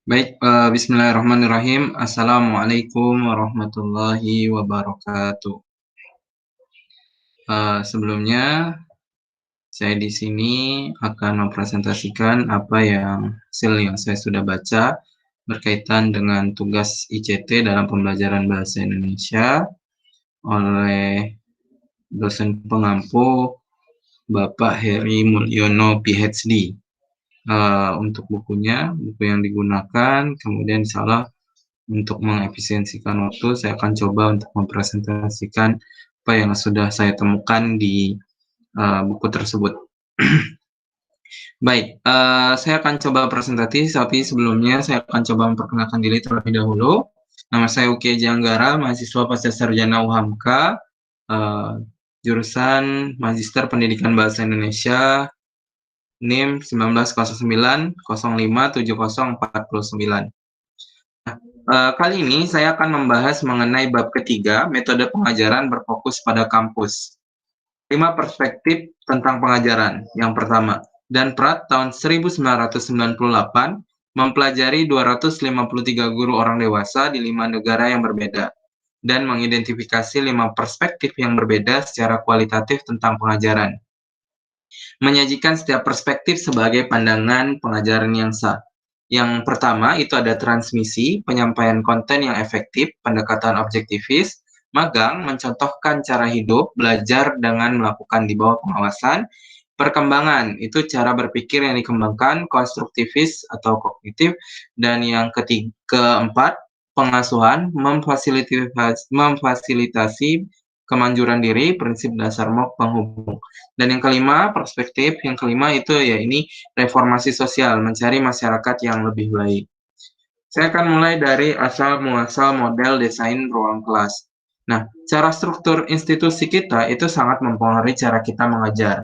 Baik, bismillahirrahmanirrahim. Assalamualaikum warahmatullahi wabarakatuh. Sebelumnya, saya di sini akan mempresentasikan apa yang hasil yang saya sudah baca berkaitan dengan tugas ICT dalam pembelajaran bahasa Indonesia oleh dosen pengampu Bapak Heri Mulyono PhD. Untuk buku yang digunakan, kemudian insyaallah untuk mengefisiensikan waktu, saya akan coba untuk mempresentasikan apa yang sudah saya temukan di buku tersebut. Baik, saya akan coba presentasi, tapi sebelumnya saya akan coba memperkenalkan diri terlebih dahulu. Nama saya Uki Janggara, mahasiswa Pascasarjana UHAMK, jurusan Magister Pendidikan Bahasa Indonesia, NIM 1909057049. Kali ini saya akan membahas mengenai bab ketiga, metode pengajaran berfokus pada kampus. 5 perspektif tentang pengajaran. Yang pertama, Dan Pratt tahun 1998 mempelajari 253 guru orang dewasa di 5 negara yang berbeda dan mengidentifikasi 5 perspektif yang berbeda secara kualitatif tentang pengajaran. Menyajikan setiap perspektif sebagai pandangan pengajaran yang sah. Yang pertama itu ada transmisi, penyampaian konten yang efektif, pendekatan objektifis. Magang mencontohkan cara hidup, belajar dengan melakukan di bawah pengawasan. Perkembangan itu cara berpikir yang dikembangkan, konstruktivis atau kognitif. Dan yang keempat, pengasuhan memfasilitasi kemanjuran diri, prinsip dasar MOOC penghubung. Dan yang kelima, perspektif yang kelima itu ya ini reformasi sosial, mencari masyarakat yang lebih baik. Saya akan mulai dari asal-muasal model desain ruang kelas. Nah, cara struktur institusi kita itu sangat mempengaruhi cara kita mengajar.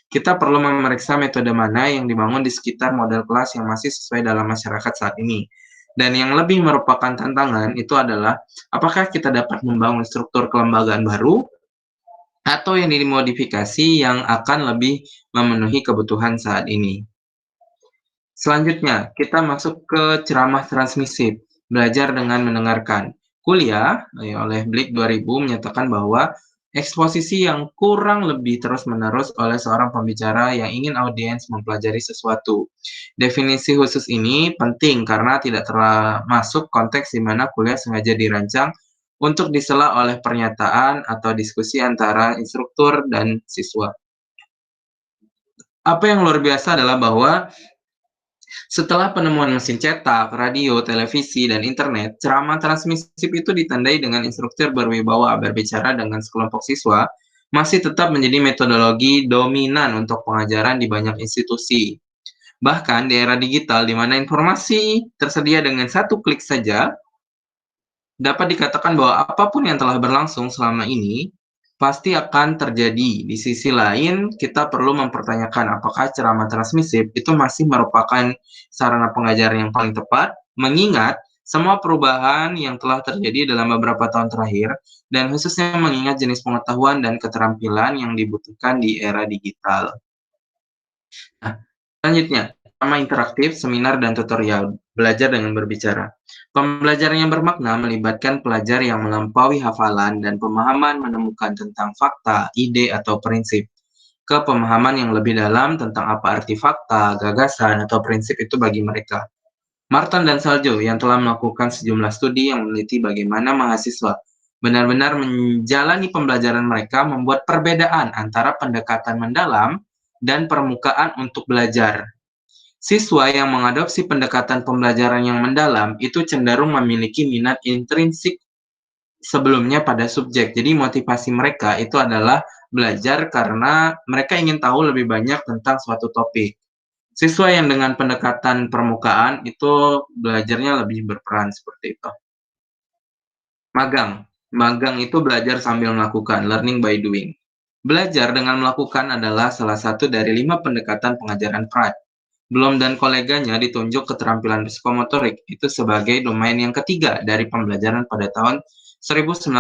Kita perlu memeriksa metode mana yang dibangun di sekitar model kelas yang masih sesuai dalam masyarakat saat ini. Dan yang lebih merupakan tantangan itu adalah apakah kita dapat membangun struktur kelembagaan baru atau yang dimodifikasi yang akan lebih memenuhi kebutuhan saat ini. Selanjutnya, kita masuk ke ceramah transmisif, belajar dengan mendengarkan. Kuliah oleh Blick 2000 menyatakan bahwa eksposisi yang kurang lebih terus-menerus oleh seorang pembicara yang ingin audiens mempelajari sesuatu. Definisi khusus ini penting karena tidak termasuk konteks di mana kuliah sengaja dirancang untuk disela oleh pernyataan atau diskusi antara instruktur dan siswa. Apa yang luar biasa adalah bahwa setelah penemuan mesin cetak, radio, televisi, dan internet, ceramah transmisif itu ditandai dengan instruktur berwibawa berbicara dengan sekelompok siswa masih tetap menjadi metodologi dominan untuk pengajaran di banyak institusi. Bahkan di era digital di mana informasi tersedia dengan satu klik saja, dapat dikatakan bahwa apapun yang telah berlangsung selama ini pasti akan terjadi. Di sisi lain, kita perlu mempertanyakan apakah ceramah transmisif itu masih merupakan sarana pengajaran yang paling tepat, mengingat semua perubahan yang telah terjadi dalam beberapa tahun terakhir, dan khususnya mengingat jenis pengetahuan dan keterampilan yang dibutuhkan di era digital. Nah, selanjutnya, sama interaktif, seminar, dan tutorial, belajar dengan berbicara. Pembelajaran yang bermakna melibatkan pelajar yang melampaui hafalan dan pemahaman menemukan tentang fakta, ide, atau prinsip, ke pemahaman yang lebih dalam tentang apa arti fakta, gagasan, atau prinsip itu bagi mereka. Martin dan Saljo yang telah melakukan sejumlah studi yang meneliti bagaimana mahasiswa benar-benar menjalani pembelajaran mereka membuat perbedaan antara pendekatan mendalam dan permukaan untuk belajar. Siswa yang mengadopsi pendekatan pembelajaran yang mendalam itu cenderung memiliki minat intrinsik sebelumnya pada subjek. Jadi motivasi mereka itu adalah belajar karena mereka ingin tahu lebih banyak tentang suatu topik. Siswa yang dengan pendekatan permukaan itu belajarnya lebih berperan seperti itu. Magang. Magang itu belajar sambil melakukan, learning by doing. Belajar dengan melakukan adalah salah satu dari 5 pendekatan pengajaran Pratt. Bloom dan koleganya ditunjuk keterampilan psikomotorik itu sebagai domain yang ketiga dari pembelajaran pada tahun 1956,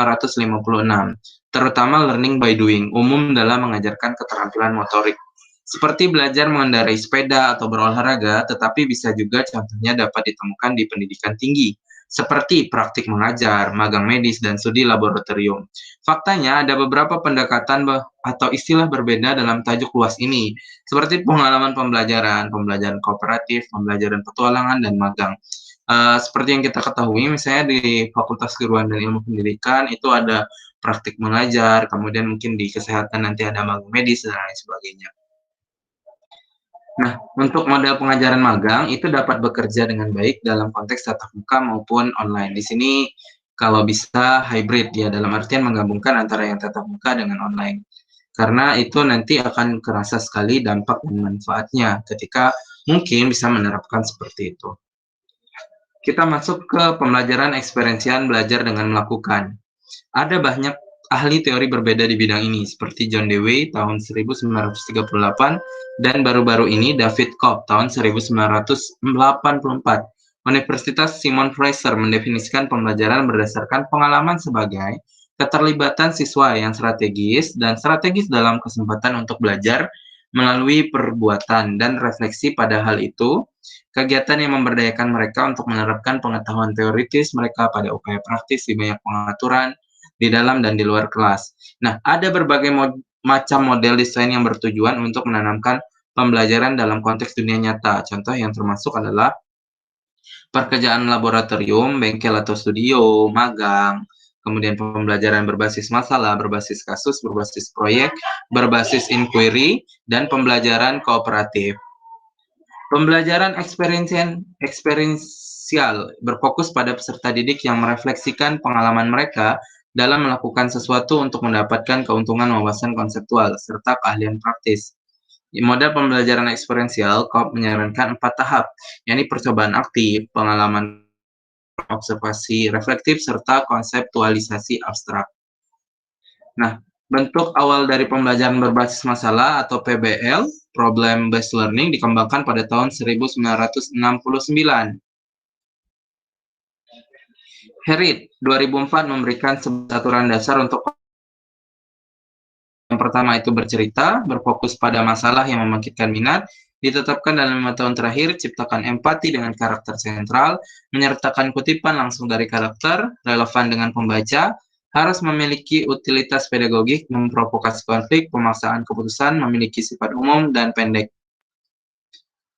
terutama learning by doing, umum dalam mengajarkan keterampilan motorik. Seperti belajar mengendarai sepeda atau berolahraga, tetapi bisa juga contohnya dapat ditemukan di pendidikan tinggi, seperti praktik mengajar, magang medis, dan studi laboratorium. Faktanya, ada beberapa pendekatan atau istilah berbeda dalam tajuk luas ini, seperti pengalaman pembelajaran, pembelajaran kooperatif, pembelajaran petualangan, dan magang. Seperti yang kita ketahui, misalnya di Fakultas Keguruan dan Ilmu Pendidikan itu ada praktik mengajar, kemudian mungkin di kesehatan nanti ada magang medis dan lain sebagainya. Nah, untuk model pengajaran magang itu dapat bekerja dengan baik dalam konteks tatap muka maupun online. Di sini kalau bisa hybrid ya, dalam artian menggabungkan antara yang tatap muka dengan online. Karena itu nanti akan kerasa sekali dampak dan manfaatnya ketika mungkin bisa menerapkan seperti itu. Kita masuk ke pembelajaran eksperiensial belajar dengan melakukan. Ada banyak ahli teori berbeda di bidang ini, seperti John Dewey tahun 1938 dan baru-baru ini David Cobb tahun 1984. Universitas Simon Fraser mendefinisikan pembelajaran berdasarkan pengalaman sebagai keterlibatan siswa yang strategis dalam kesempatan untuk belajar melalui perbuatan dan refleksi pada hal itu, kegiatan yang memberdayakan mereka untuk menerapkan pengetahuan teoritis mereka pada upaya praktis di banyak pengaturan, di dalam dan di luar kelas. Nah, ada berbagai macam model desain yang bertujuan untuk menanamkan pembelajaran dalam konteks dunia nyata. Contoh yang termasuk adalah pekerjaan laboratorium, bengkel atau studio, magang, kemudian pembelajaran berbasis masalah, berbasis kasus, berbasis proyek, berbasis inquiry, dan pembelajaran kooperatif. Pembelajaran eksperensial berfokus pada peserta didik yang merefleksikan pengalaman mereka dalam melakukan sesuatu untuk mendapatkan keuntungan wawasan konseptual serta keahlian praktis. Di model pembelajaran eksperensial, Cobb menyarankan 4 tahap, yakni percobaan aktif, pengalaman observasi reflektif, serta konseptualisasi abstrak. Nah, bentuk awal dari pembelajaran berbasis masalah atau PBL, Problem Based Learning, dikembangkan pada tahun 1969. Herit, 2004 memberikan aturan dasar untuk yang pertama itu bercerita, berfokus pada masalah yang membangkitkan minat, ditetapkan dalam 5 tahun terakhir, ciptakan empati dengan karakter sentral, menyertakan kutipan langsung dari karakter, relevan dengan pembaca, harus memiliki utilitas pedagogik, memprovokasi konflik, pemaksaan keputusan, memiliki sifat umum, dan pendek.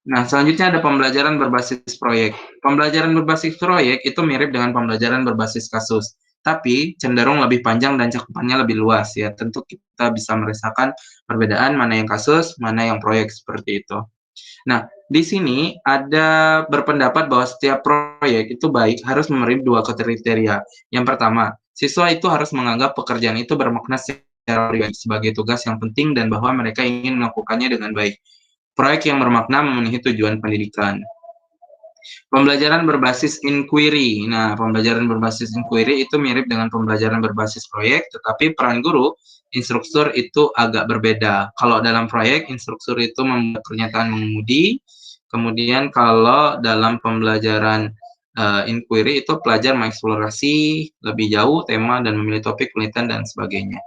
Nah, selanjutnya ada pembelajaran berbasis proyek. Pembelajaran berbasis proyek itu mirip dengan pembelajaran berbasis kasus, tapi cenderung lebih panjang dan cakupannya lebih luas ya. Tentu kita bisa merasakan perbedaan mana yang kasus, mana yang proyek seperti itu. Nah, di sini ada berpendapat bahwa setiap proyek itu baik harus memenuhi 2 kriteria. Yang pertama, siswa itu harus menganggap pekerjaan itu bermakna secara pribadi sebagai tugas yang penting dan bahwa mereka ingin melakukannya dengan baik. Proyek yang bermakna memenuhi tujuan pendidikan. Pembelajaran berbasis inquiry. Nah, pembelajaran berbasis inquiry itu mirip dengan pembelajaran berbasis proyek, tetapi peran guru, instruktur itu agak berbeda. Kalau dalam proyek, instruktur itu membuat pernyataan mengemudi, kemudian kalau dalam pembelajaran inquiry itu pelajar mengeksplorasi lebih jauh tema dan memilih topik penelitian dan sebagainya.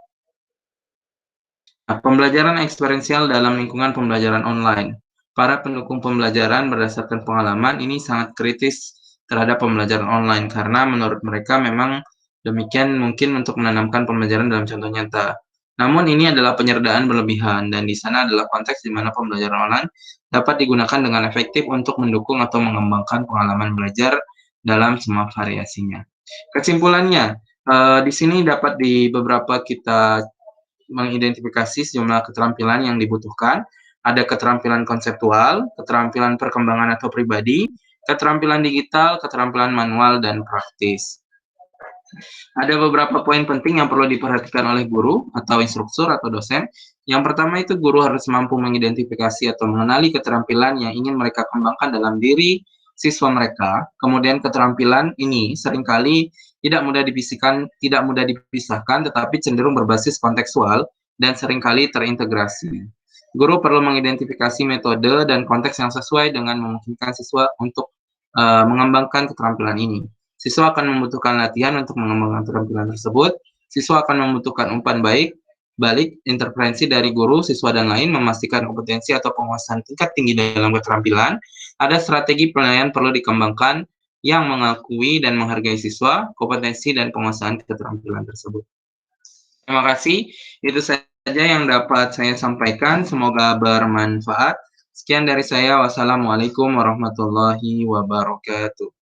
Nah, pembelajaran eksperiensial dalam lingkungan pembelajaran online. Para pendukung pembelajaran berdasarkan pengalaman ini sangat kritis terhadap pembelajaran online karena menurut mereka memang demikian mungkin untuk menanamkan pembelajaran dalam contoh nyata. Namun ini adalah penyertaan berlebihan dan di sana adalah konteks di mana pembelajaran online dapat digunakan dengan efektif untuk mendukung atau mengembangkan pengalaman belajar dalam semua variasinya. Kesimpulannya, di sini dapat di beberapa kita mengidentifikasi sejumlah keterampilan yang dibutuhkan. Ada keterampilan konseptual, keterampilan perkembangan atau pribadi, keterampilan digital, keterampilan manual, dan praktis. Ada beberapa poin penting yang perlu diperhatikan oleh guru atau instruktur atau dosen. Yang pertama itu guru harus mampu mengidentifikasi atau mengenali keterampilan yang ingin mereka kembangkan dalam diri siswa mereka. Kemudian keterampilan ini seringkali tidak mudah dipisahkan, tetapi cenderung berbasis kontekstual dan seringkali terintegrasi. Guru perlu mengidentifikasi metode dan konteks yang sesuai dengan memungkinkan siswa untuk mengembangkan keterampilan ini. Siswa akan membutuhkan latihan untuk mengembangkan keterampilan tersebut. Siswa akan membutuhkan umpan baik balik, intervensi dari guru, siswa, dan lain memastikan kompetensi atau penguasaan tingkat tinggi dalam keterampilan. Ada strategi penilaian perlu dikembangkan yang mengakui dan menghargai siswa, kompetensi, dan penguasaan keterampilan tersebut. Terima kasih, itu saja yang dapat saya sampaikan, semoga bermanfaat. Sekian dari saya, wassalamualaikum warahmatullahi wabarakatuh.